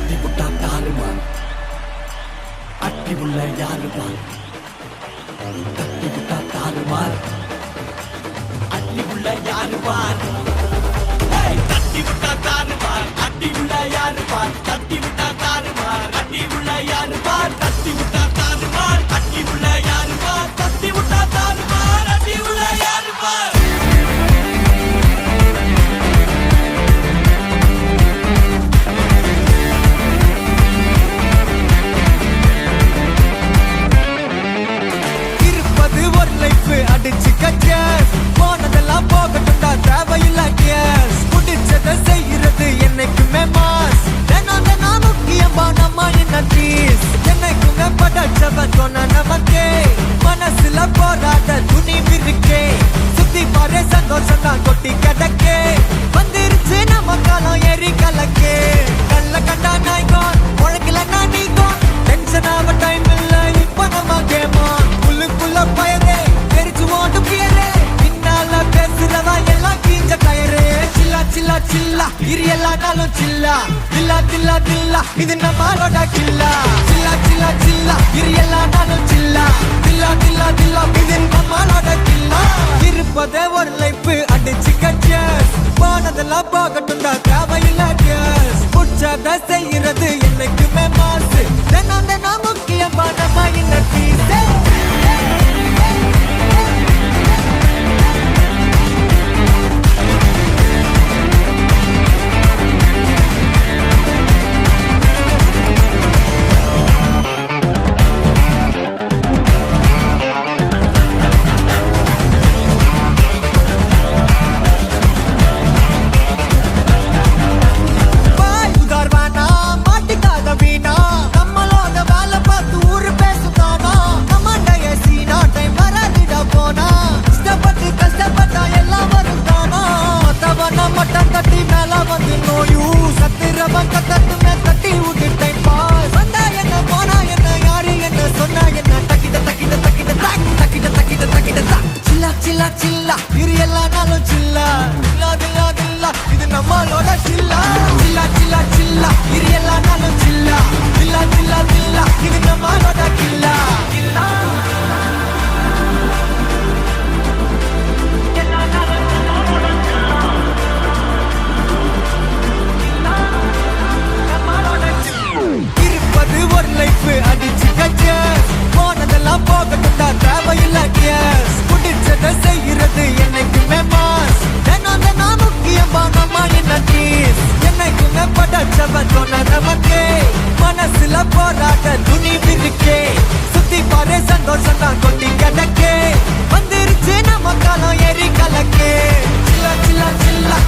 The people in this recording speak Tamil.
தட்டி புட்டா தாருமா அட்டி உள்ள யாருமா தட்டி புட்டா தாருமா அட்டி உள்ள யாருமா தட்டி விட்டா தாருமார் அட்டி உள்ள யாருமார் தட்டி விட்டா தாருமார் அட்டி உள்ள யாருமார் தட்டி விட்டா தாருமார் அட்டி உள்ள யாருமார் தட்டி விட்டா தாருமார் அட்டி உள்ள யாருமார் இருப்பது ஒரு லைஃப் அடிச்சு கச்சேஸ் போனதெல்லாம் போகட்டும்டா தேவையில்ல கேஸ் பிடிச்சதை செய்யறது என்னைக்குமே மாஸ் தினம் முக்கியமா நம்ம என்ன ட்ரீஸ் என்னைக்குமே படைச்சவன் சொன்ன நமக்கே மனசுல போராட துணிவு இருக்கே சுத்தி பாரு சந்தோஷம் தான் கொட்டி கிடக்கே வந்துருச்சு நம்ம காலம் ஏறி கலக்கே கல்ல கண்டா நாய்கான் உழைக்கலன்னா நீங்கான் டென்ஷன் ஆக டைம் இல்ல இப்ப நம்ம கேமா உள்ளுக்குள்ள பயரே தெரிச்சு ஓட்டு பியரே பின்னால பேசுறவா எல்லாம் கீஞ்ச டயரே சில்லா சில்லா சில்லா இரு எல்லா நாளும் சில்லா தில்லா தில்லா தில்லா இது நம்மளோட கில்லா சில்லா சில்லா சில்லா இரு எல்லா நாளும் சில்லா தில்லா தில்லா தில்லா இது நம்மளோட கில்லா இருப்பதே ஒரு லைஃப் அடிச்சு கச்சேஸ் போனதெல்லாம் போகட்டும்டா தேவையில்ல கேஸ் புடிச்சத செய்யறது என்னைக்குமே மாசு தினம் முக்கியமா நம்ம என்ன பீஸே அடிச்சு கச்சேஸ் போனதெல்லாம் போகட்டும்டா தேவையில்ல கேஸ் பிடிச்சதை செய்யறது என்னைக்குமே மாஸ் தினம் முக்கியமா நம்ம என்ன ட்ரீஸ் என்னைக்குமே படைச்சவன் சொன்ன நமக்கே மனசுல போராட துணிவு இருக்கே சுத்தி பாரு சந்தோஷம் தான் கொட்டி கிடக்கே வந்துருச்சு நம்ம காலம் ஏறி கலக்கே சில்லா சில்லா சில்லா